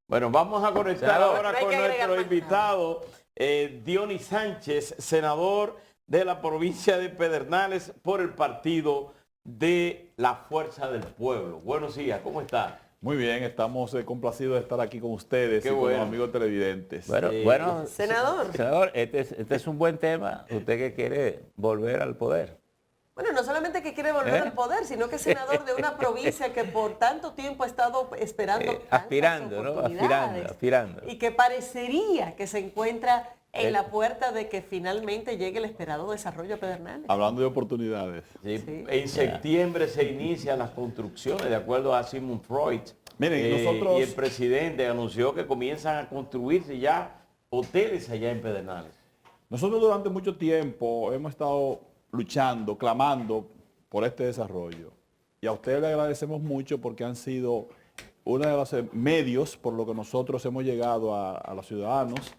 Bueno, vamos a conectar Senador, ahora con nuestro invitado, Dionis Sánchez, senador de la provincia de Pedernales por el partido de la Fuerza del Pueblo. Buenos días, ¿cómo está? Muy bien, estamos complacidos de estar aquí con ustedes Qué y con bueno. los amigos televidentes. senador, este es un buen tema. Usted que quiere volver al poder. Bueno, no solamente que quiere volver al poder, sino que es senador de una provincia que por tanto tiempo ha estado esperando tantas aspirando, ¿no? oportunidades, Aspirando. y que parecería que se encuentra en la puerta de que finalmente llegue el esperado desarrollo a Pedernales. Hablando de oportunidades. Sí, Sí. En septiembre se inician las construcciones, de acuerdo a Sigmund Freud. Miren, nosotros... Y el presidente anunció que comienzan a construirse ya hoteles allá en Pedernales. Nosotros durante mucho tiempo hemos estado luchando, clamando por este desarrollo. Y a ustedes le agradecemos mucho porque han sido uno de los medios por lo que nosotros hemos llegado a los ciudadanos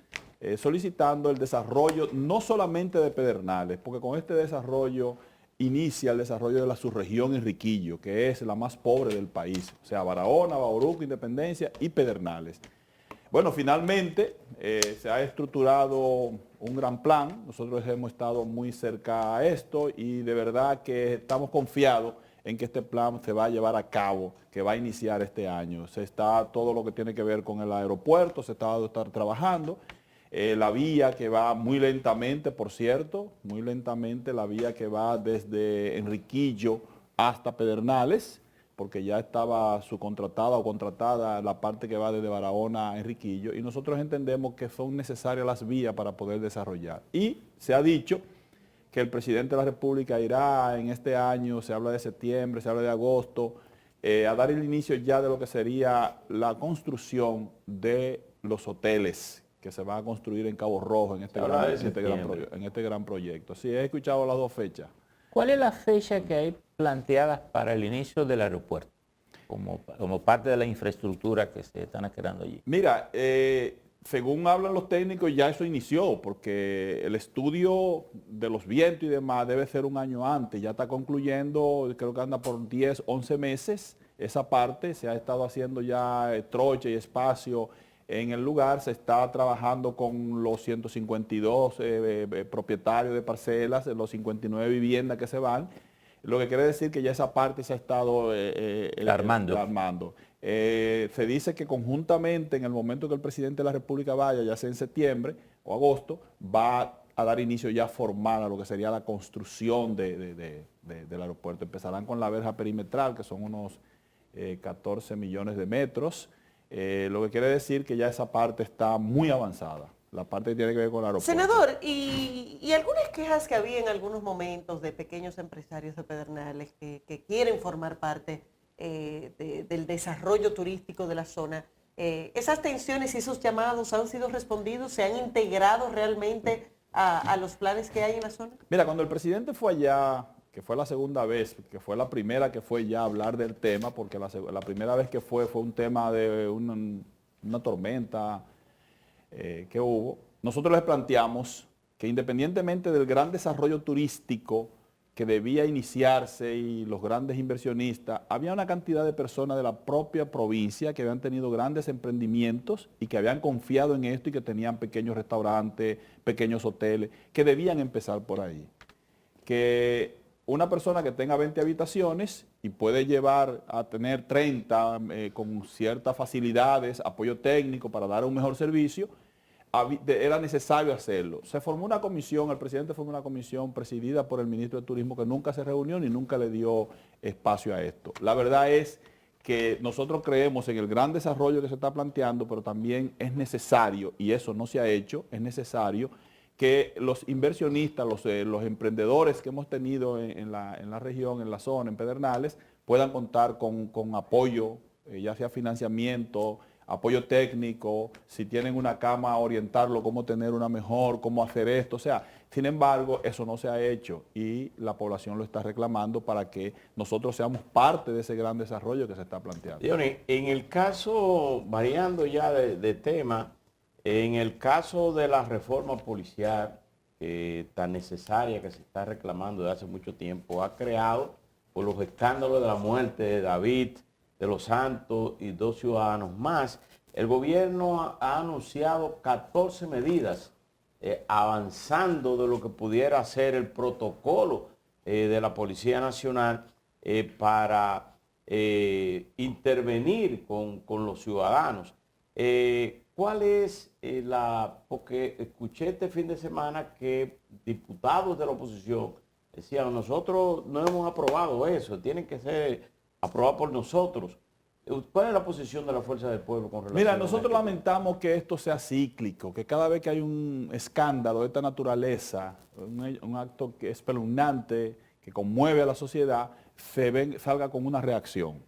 solicitando el desarrollo no solamente de Pedernales, porque con este desarrollo inicia el desarrollo de la subregión Enriquillo, que es la más pobre del país, o sea, Barahona, Bauruco, Independencia y Pedernales. Bueno, finalmente se ha estructurado un gran plan, nosotros hemos estado muy cerca a esto y de verdad que estamos confiados en que este plan se va a llevar a cabo, que va a iniciar este año. Se está todo lo que tiene que ver con el aeropuerto, se está trabajando. La vía que va muy lentamente, por cierto, muy lentamente, la vía que va desde Enriquillo hasta Pedernales, porque ya estaba subcontratada o contratada la parte que va desde Barahona a Enriquillo, y nosotros entendemos que son necesarias las vías para poder desarrollar. Y se ha dicho que el presidente de la República irá en este año, se habla de septiembre, se habla de agosto, a dar el inicio ya de lo que sería la construcción de los hoteles que se van a construir en Cabo Rojo en este gran proyecto. Sí, he escuchado las dos fechas. ¿Cuál es la fecha que hay planteada para el inicio del aeropuerto? Como parte de la infraestructura que se están creando allí. Mira, según hablan los técnicos, ya eso inició, porque el estudio de los vientos y demás debe ser un año antes. Ya está concluyendo, creo que anda por 10, 11 meses. Esa parte se ha estado haciendo ya trocha y espacio en el lugar. Se está trabajando con los 152 propietarios de parcelas, los 59 viviendas que se van. Lo que quiere decir que ya esa parte se ha estado armando. Se dice que conjuntamente en el momento que el presidente de la República vaya, ya sea en septiembre o agosto, va a dar inicio ya formal a lo que sería la construcción del aeropuerto. Empezarán con la verja perimetral, que son unos 14 millones de metros. Lo que quiere decir que ya esa parte está muy avanzada. La parte que tiene que ver con el aeropuerto. Senador, y algunas quejas que había en algunos momentos de pequeños empresarios de Pedernales que quieren formar parte del desarrollo turístico de la zona, ¿esas tensiones y esos llamados han sido respondidos? ¿Se han integrado realmente a los planes que hay en la zona? Mira, cuando el presidente fue allá, que fue la segunda vez, que fue la primera que fue ya a hablar del tema, porque la primera vez que fue un tema de una tormenta que hubo, nosotros les planteamos que independientemente del gran desarrollo turístico que debía iniciarse y los grandes inversionistas, había una cantidad de personas de la propia provincia que habían tenido grandes emprendimientos y que habían confiado en esto y que tenían pequeños restaurantes, pequeños hoteles, que debían empezar por ahí. Que una persona que tenga 20 habitaciones y puede llevar a tener 30 con ciertas facilidades, apoyo técnico para dar un mejor servicio, era necesario hacerlo. Se formó una comisión, el presidente formó una comisión presidida por el ministro de Turismo que nunca se reunió ni nunca le dio espacio a esto. La verdad es que nosotros creemos en el gran desarrollo que se está planteando, pero también es necesario, y eso no se ha hecho, es necesario que los inversionistas, los emprendedores que hemos tenido en la región, en la zona, en Pedernales, puedan contar con apoyo, ya sea financiamiento, apoyo técnico, si tienen una cama, orientarlo, cómo tener una mejor, cómo hacer esto. O sea, sin embargo, eso no se ha hecho y la población lo está reclamando para que nosotros seamos parte de ese gran desarrollo que se está planteando. Dionis, en el caso, variando ya de tema, en el caso de la reforma policial tan necesaria que se está reclamando desde hace mucho tiempo, ha creado por los escándalos de la muerte de David, de los Santos y 2 ciudadanos más, El gobierno ha anunciado 14 medidas avanzando de lo que pudiera ser el protocolo de la Policía Nacional para intervenir con los ciudadanos. ¿Cuál es porque escuché este fin de semana que diputados de la oposición decían, nosotros no hemos aprobado eso, tiene que ser aprobado por nosotros. ¿Cuál es la posición de la Fuerza del Pueblo con relación Mira, a nosotros esto? lamentamos que esto sea cíclico, que cada vez que hay un escándalo de esta naturaleza, un acto que es espeluznante, que conmueve a la sociedad, salga con una reacción.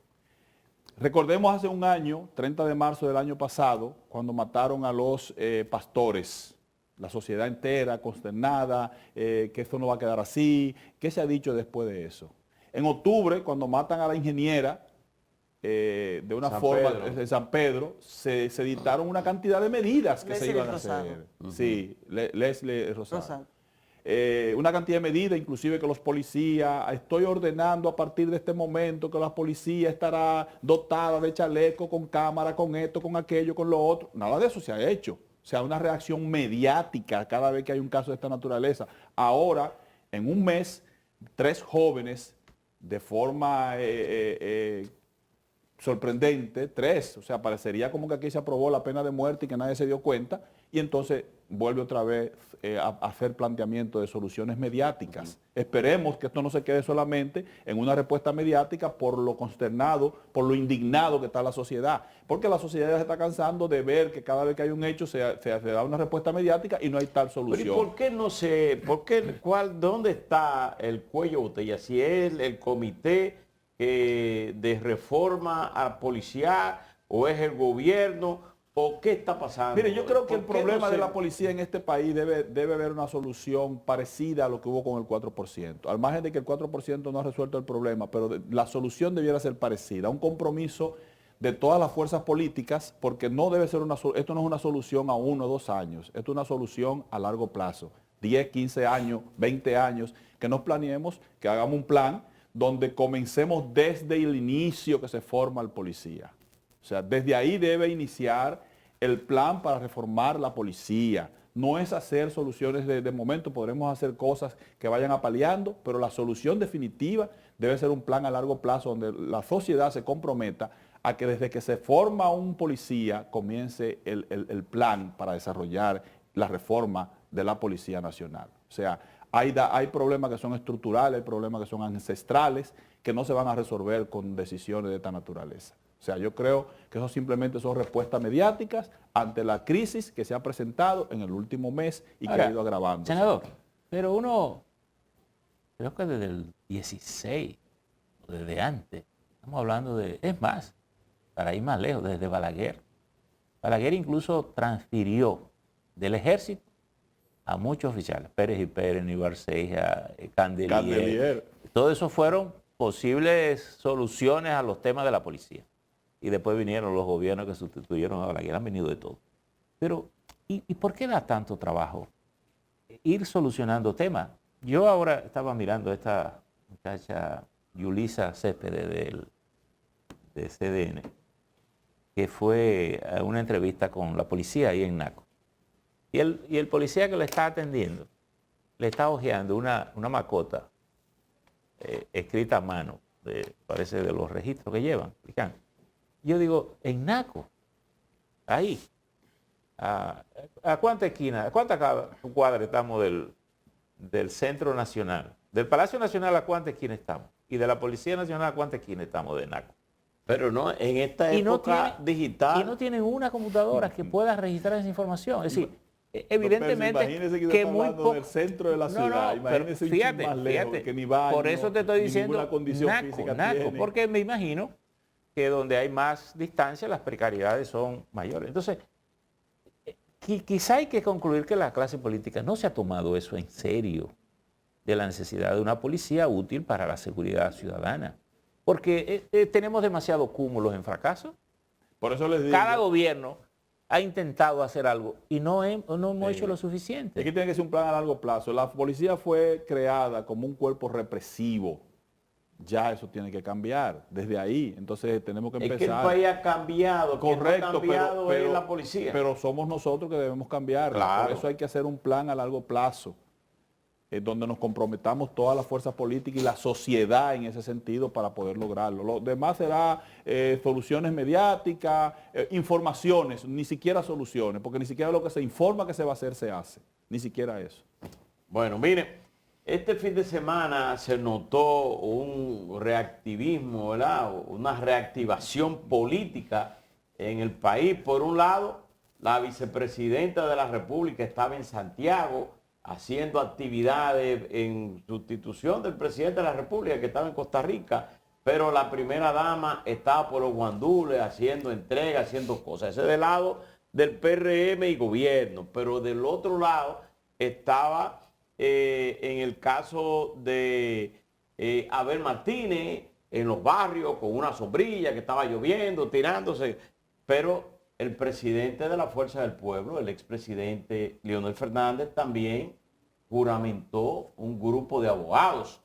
Recordemos hace un año, 30 de marzo del año pasado, cuando mataron a los pastores, la sociedad entera consternada, que esto no va a quedar así. ¿Qué se ha dicho después de eso? En octubre, cuando matan a la ingeniera, de una forma de San Pedro, se dictaron una cantidad de medidas que se iban a hacer. Sí, Leslie Rosado. Una cantidad de medidas, inclusive que los policías, estoy ordenando a partir de este momento que la policía estará dotada de chaleco, con cámara, con esto, con aquello, con lo otro. Nada de eso se ha hecho. O sea, una reacción mediática cada vez que hay un caso de esta naturaleza. Ahora, en un mes, 3 jóvenes de forma sorprendente, 3, o sea, parecería como que aquí se aprobó la pena de muerte y que nadie se dio cuenta, y entonces vuelve otra vez a hacer planteamiento de soluciones mediáticas. Esperemos que esto no se quede solamente en una respuesta mediática por lo consternado, por lo indignado que está la sociedad, porque la sociedad ya se está cansando de ver que cada vez que hay un hecho se da una respuesta mediática y no hay tal solución. Pero ¿y por qué no sé, dónde está el cuello de botella? Si es el comité de reforma policial o es el gobierno o qué está pasando. Mire, yo creo que el problema de la policía en este país debe haber una solución parecida a lo que hubo con el 4%. Al margen de que el 4% no ha resuelto el problema, pero la solución debiera ser parecida. Un compromiso de todas las fuerzas políticas, porque no debe ser esto no es una solución a 1 o 2 años, esto es una solución a largo plazo. 10, 15 años, 20 años, que nos planeemos, que hagamos un plan donde comencemos desde el inicio que se forma el policía. O sea, desde ahí debe iniciar el plan para reformar la policía. No es hacer soluciones de momento, podremos hacer cosas que vayan apaleando, pero la solución definitiva debe ser un plan a largo plazo donde la sociedad se comprometa a que desde que se forma un policía comience el plan para desarrollar la reforma de la Policía Nacional. O sea, hay problemas que son estructurales, hay problemas que son ancestrales, que no se van a resolver con decisiones de esta naturaleza. O sea, yo creo que eso simplemente son respuestas mediáticas ante la crisis que se ha presentado en el último mes y que ha ido agravando. Senador, pero uno, creo que desde el 16, o desde antes, estamos hablando es más, para ir más lejos, desde Balaguer. Balaguer incluso transfirió del ejército a muchos oficiales, Pérez y Pérez, Nibarceja, Candelier. Todo eso fueron posibles soluciones a los temas de la policía. Y después vinieron los gobiernos que sustituyeron a Balaguer, han venido de todo. Pero, ¿y por qué da tanto trabajo ir solucionando temas? Yo ahora estaba mirando a esta muchacha Yulisa Céspedes de CDN, que fue a una entrevista con la policía ahí en Naco. Y el policía que le está atendiendo, le está hojeando una macota escrita a mano, parece de los registros que llevan. Yo digo, en Naco, ahí, ¿a cuánta esquina, a cuántas cuadras estamos del Centro Nacional? Del Palacio Nacional, ¿a cuántas esquinas estamos? Y de la Policía Nacional, ¿a cuántas esquinas estamos de Naco? Pero no, en esta época digital. Y no tienen una computadora que pueda registrar esa información. Es decir, evidentemente imagínese que que muy poco del centro de la ciudad, imagínese un fíjate, más lejos, que ni baño, por eso te estoy diciendo Naco, porque me imagino que donde hay más distancia las precariedades son mayores. Entonces, quizá hay que concluir que la clase política no se ha tomado eso en serio, de la necesidad de una policía útil para la seguridad ciudadana, porque tenemos demasiados cúmulos en fracaso. Por eso les digo, cada gobierno ha intentado hacer algo y no hemos hecho lo suficiente. Aquí tiene que ser un plan a largo plazo. La policía fue creada como un cuerpo represivo ya eso tiene que cambiar desde ahí. Entonces tenemos que empezar. Es que el país ha cambiado, correcto, que no ha cambiado pero es la policía. Pero somos nosotros que debemos cambiar. Claro. Por eso hay que hacer un plan a largo plazo, donde nos comprometamos todas las fuerzas políticas y la sociedad en ese sentido para poder lograrlo. Lo demás será soluciones mediáticas, informaciones, ni siquiera soluciones, porque ni siquiera lo que se informa que se va a hacer se hace, ni siquiera eso. Bueno, mire, este fin de semana se notó un reactivismo, ¿verdad? Una reactivación política en el país. Por un lado, la vicepresidenta de la República estaba en Santiago haciendo actividades en sustitución del presidente de la República que estaba en Costa Rica, pero la primera dama estaba por los guandules haciendo entrega, haciendo cosas. Ese del lado del PRM y gobierno, pero del otro lado estaba en el caso de Abel Martínez en los barrios con una sombrilla que estaba lloviendo, tirándose, pero el presidente de la Fuerza del Pueblo, el expresidente Leonel Fernández, también juramentó un grupo de abogados.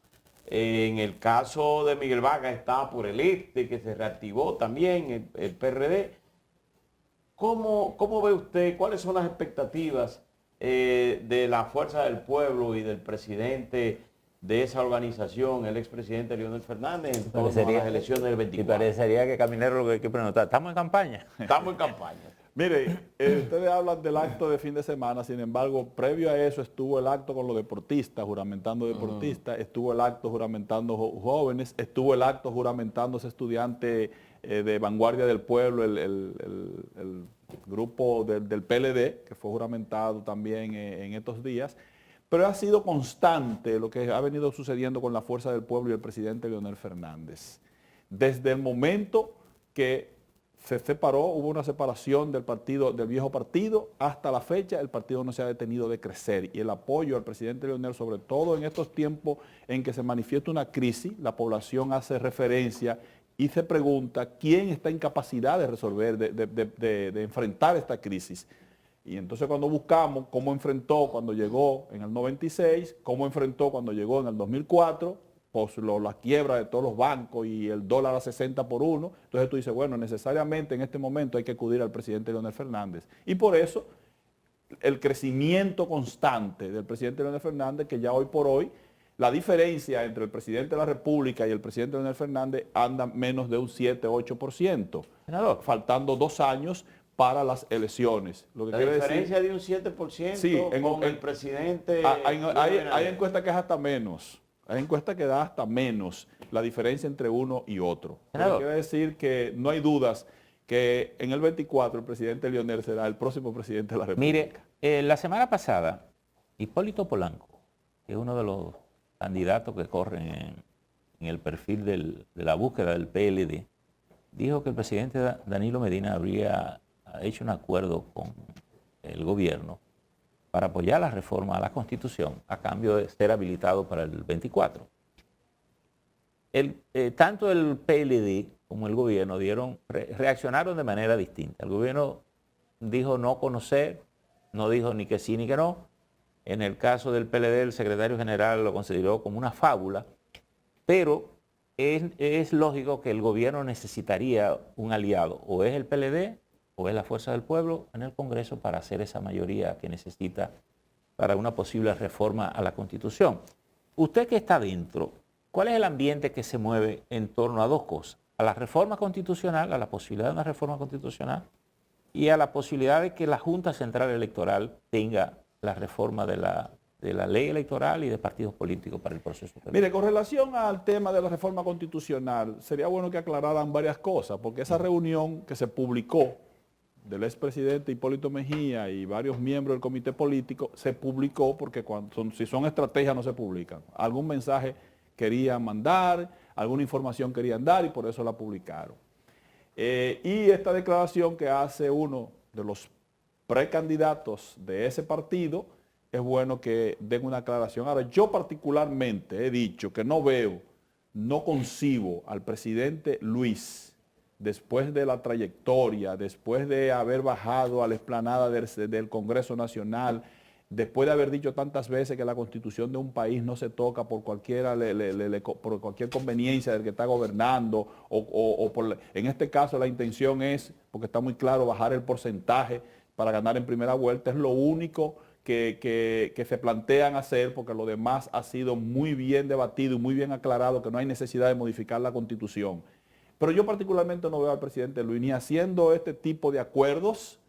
En el caso de Miguel Vargas estaba por el este, que se reactivó también el PRD. ¿Cómo ve usted? ¿Cuáles son las expectativas de la Fuerza del Pueblo y del presidente de esa organización, el expresidente Leonel Fernández, en torno a las elecciones del 24? Y parecería que Caminero lo que hay que preguntar, ¿estamos en campaña? Estamos en campaña. Mire, ustedes hablan del acto de fin de semana, sin embargo, previo a eso estuvo el acto con los deportistas, juramentando deportistas, estuvo el acto juramentando jóvenes, estuvo el acto juramentándose estudiantes de Vanguardia del Pueblo, el grupo del PLD, que fue juramentado también en estos días. Pero ha sido constante lo que ha venido sucediendo con la Fuerza del Pueblo y el presidente Leonel Fernández. Desde el momento que se separó, hubo una separación del partido, del viejo partido, hasta la fecha el partido no se ha detenido de crecer. Y el apoyo al presidente Leonel, sobre todo en estos tiempos en que se manifiesta una crisis, la población hace referencia y se pregunta quién está en capacidad de resolver, de enfrentar esta crisis. Y entonces cuando buscamos cómo enfrentó cuando llegó en el 96, cómo enfrentó cuando llegó en el 2004, pues la quiebra de todos los bancos y el dólar a 60 por 1, entonces tú dices, bueno, necesariamente en este momento hay que acudir al presidente Leonel Fernández. Y por eso el crecimiento constante del presidente Leonel Fernández, que ya hoy por hoy, la diferencia entre el presidente de la República y el presidente Leonel Fernández anda menos de un 7-8%, faltando 2 años para las elecciones. Lo que la quiere diferencia decir, de un 7% sí, con el presidente. Hay encuestas que es hasta menos. Hay encuestas que da hasta menos la diferencia entre uno y otro. Lo que quiere decir que no hay dudas que en el 24 el presidente Leonel será el próximo presidente de la República. Mire, la semana pasada, Hipólito Polanco, que es uno de los candidatos que corren en el perfil de la búsqueda del PLD, dijo que el presidente Danilo Medina habría hecho un acuerdo con el gobierno para apoyar la reforma a la Constitución a cambio de ser habilitado para el 24. Tanto el PLD como el gobierno reaccionaron de manera distinta. El gobierno dijo no conocer, no dijo ni que sí ni que no. En el caso del PLD, el secretario general lo consideró como una fábula, pero es lógico que el gobierno necesitaría un aliado, o es el PLD o es la Fuerza del Pueblo en el Congreso para hacer esa mayoría que necesita para una posible reforma a la Constitución. Usted que está dentro, ¿cuál es el ambiente que se mueve en torno a dos cosas? A la reforma constitucional, a la posibilidad de una reforma constitucional y a la posibilidad de que la Junta Central Electoral tenga la reforma de la ley electoral y de partidos políticos para el proceso. Mire, con relación al tema de la reforma constitucional, sería bueno que aclararan varias cosas, porque esa reunión que se publicó del expresidente Hipólito Mejía y varios miembros del comité político, se publicó porque si son estrategias no se publican. Algún mensaje querían mandar, alguna información querían dar y por eso la publicaron. Y esta declaración que hace uno de los precandidatos de ese partido, es bueno que den una aclaración. Ahora, yo particularmente he dicho que no concibo al presidente Luis, después de la trayectoria, después de haber bajado a la explanada del Congreso Nacional después de haber dicho tantas veces que la constitución de un país no se toca por por cualquier conveniencia del que está gobernando, en este caso la intención es, porque está muy claro, bajar el porcentaje para ganar en primera vuelta, es lo único que se plantean hacer, porque lo demás ha sido muy bien debatido y muy bien aclarado, que no hay necesidad de modificar la constitución. Pero yo particularmente no veo al presidente Luis ni haciendo este tipo de acuerdos,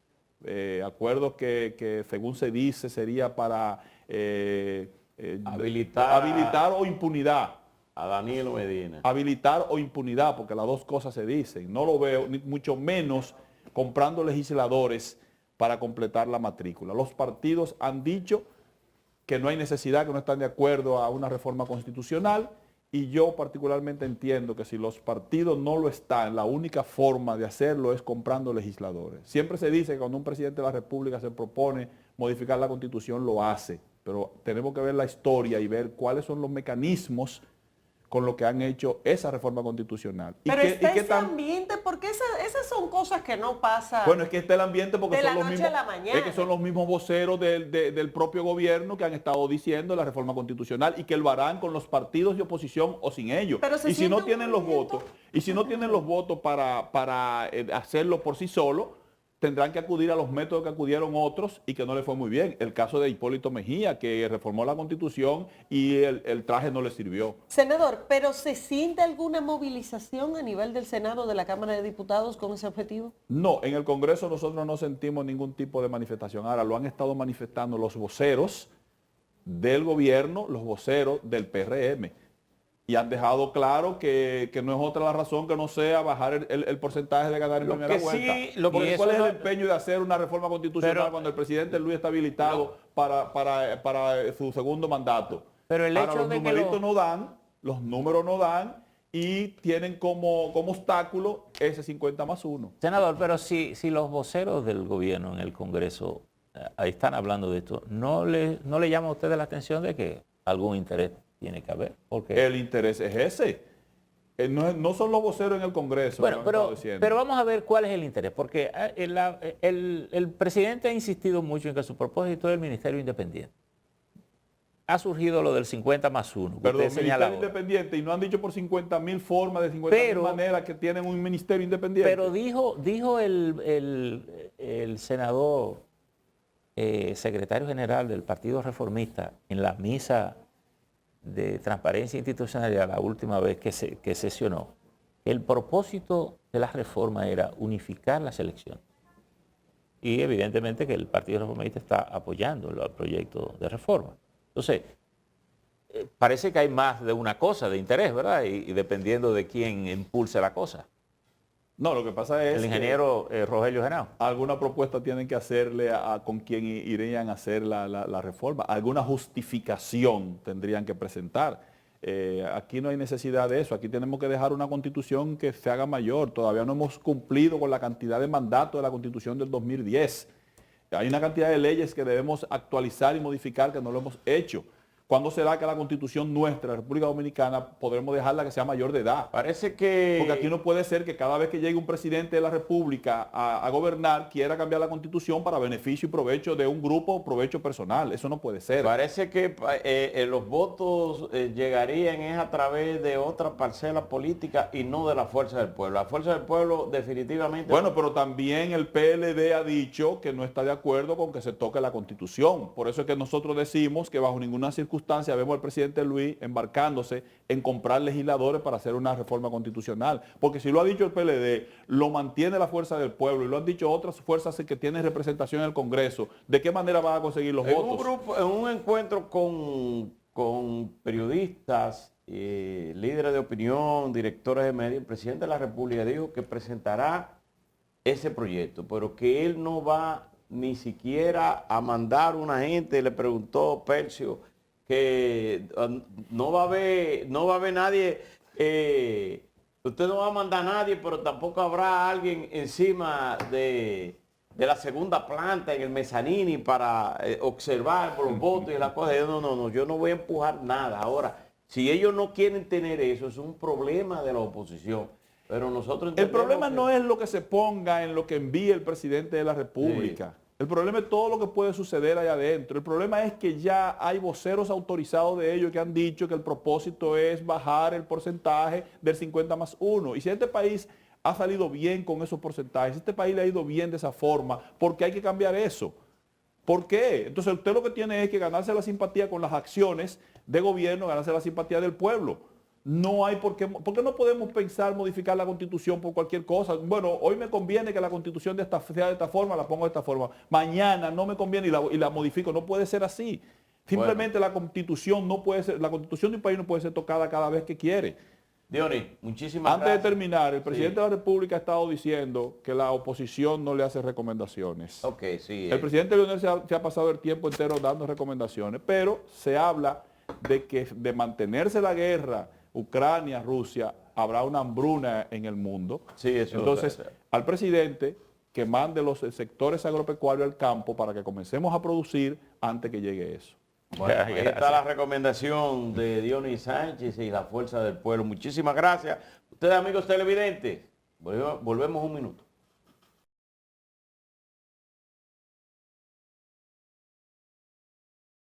acuerdos que según se dice sería para habilitar o impunidad. A Danilo Medina. Habilitar o impunidad, porque las dos cosas se dicen. No lo veo, ni mucho menos comprando legisladores para completar la matrícula. Los partidos han dicho que no hay necesidad, que no están de acuerdo a una reforma constitucional, y yo particularmente entiendo que si los partidos no lo están, la única forma de hacerlo es comprando legisladores. Siempre se dice que cuando un presidente de la República se propone modificar la Constitución, lo hace, pero tenemos que ver la historia y ver cuáles son los mecanismos con lo que han hecho esa reforma constitucional. Pero está ese ambiente, porque esas son cosas que no pasan. Bueno, es que está el ambiente porque de son la los noche mismos, a la mañana. es que son los mismos voceros del propio gobierno que han estado diciendo la reforma constitucional y que lo harán con los partidos de oposición o sin ellos. Y si no tienen los votos, para hacerlo por sí solo, tendrán que acudir a los métodos que acudieron otros y que no le fue muy bien. El caso de Hipólito Mejía, que reformó la Constitución y el traje no le sirvió. Senador, ¿pero se siente alguna movilización a nivel del Senado, de la Cámara de Diputados con ese objetivo? No, en el Congreso nosotros no sentimos ningún tipo de manifestación. Ahora lo han estado manifestando los voceros del gobierno, los voceros del PRM. Y han dejado claro que no es otra la razón que no sea bajar el porcentaje de ganar en primera vuelta. Porque ¿cuál es el empeño de hacer una reforma constitucional cuando el presidente Luis está habilitado para su segundo mandato? Pero el hecho de que los números no dan y tienen como obstáculo ese 50+1. Senador, pero si los voceros del gobierno en el Congreso ahí están hablando de esto, ¿no le llama a ustedes la atención de que algún interés tiene que haber? Porque el interés es ese. No son los voceros en el Congreso. Bueno, pero vamos a ver cuál es el interés, porque el presidente ha insistido mucho en que su propósito es el Ministerio Independiente. Ha surgido lo del 50+1. Perdón, Ministerio Independiente, y no han dicho por 50.000 formas, de 50.000 maneras que tienen un Ministerio Independiente. Pero dijo el senador secretario general del Partido Reformista en la misa de transparencia institucional la última vez que sesionó, el propósito de la reforma era unificar las elecciones. Y evidentemente que el Partido Reformista está apoyando el proyecto de reforma. Entonces, parece que hay más de una cosa de interés, ¿verdad? Y dependiendo de quién impulse la cosa. No, lo que pasa es el ingeniero Rogelio Genao. Alguna propuesta tienen que hacerle con quien irían a hacer la reforma. Alguna justificación tendrían que presentar. Aquí no hay necesidad de eso. Aquí tenemos que dejar una constitución que se haga mayor. Todavía no hemos cumplido con la cantidad de mandatos de la constitución del 2010. Hay una cantidad de leyes que debemos actualizar y modificar que no lo hemos hecho. ¿Cuándo será que la constitución nuestra, la República Dominicana, podremos dejarla que sea mayor de edad? Parece que... Porque aquí no puede ser que cada vez que llegue un presidente de la República a gobernar, quiera cambiar la constitución para beneficio y provecho de un grupo, provecho personal. Eso no puede ser. Parece que los votos llegarían a través de otra parcela política y no de la Fuerza del Pueblo. La Fuerza del Pueblo definitivamente... Bueno, pero también el PLD ha dicho que no está de acuerdo con que se toque la constitución. Por eso es que nosotros decimos que bajo ninguna circunstancia vemos al presidente Luis embarcándose en comprar legisladores para hacer una reforma constitucional. Porque si lo ha dicho el PLD, lo mantiene la Fuerza del Pueblo y lo han dicho otras fuerzas que tienen representación en el Congreso, ¿de qué manera van a conseguir los votos? En un encuentro con periodistas, líderes de opinión, directores de medios, el presidente de la República dijo que presentará ese proyecto, pero que él no va ni siquiera a mandar una gente. Le preguntó Percio que no va a haber nadie, usted no va a mandar a nadie, pero tampoco habrá alguien encima de la segunda planta en el mezanini para observar por los votos y las cosas. Yo no voy a empujar nada. Ahora, si ellos no quieren tener eso, es un problema de la oposición. Pero nosotros el problema no es lo que se ponga en lo que envíe el presidente de la República. Sí. El problema es todo lo que puede suceder allá adentro. El problema es que ya hay voceros autorizados de ellos que han dicho que el propósito es bajar el porcentaje del 50+1. Y si este país ha salido bien con esos porcentajes, si este país le ha ido bien de esa forma, ¿por qué hay que cambiar eso? ¿Por qué? Entonces usted lo que tiene es que ganarse la simpatía con las acciones de gobierno, ganarse la simpatía del pueblo. No hay por qué no podemos pensar modificar la Constitución por cualquier cosa. Bueno, hoy me conviene que la Constitución sea de esta forma, la pongo de esta forma. Mañana no me conviene y la modifico. No puede ser así. Simplemente la Constitución no puede ser, la Constitución de un país no puede ser tocada cada vez que quiere. Dionis, muchísimas Antes gracias. de terminar, el presidente de la República ha estado diciendo que la oposición no le hace recomendaciones. Ok, sí. El presidente Leonel se ha pasado el tiempo entero dando recomendaciones, pero se habla de que de mantenerse la guerra Ucrania, Rusia, habrá una hambruna en el mundo. Sí, eso Entonces, puede ser. al presidente que mande los sectores agropecuarios al campo para que comencemos a producir antes que llegue eso. Bueno, ahí está la recomendación de Dionis Sánchez y la fuerza del pueblo. Muchísimas gracias. Ustedes, amigos televidentes, volvemos un minuto.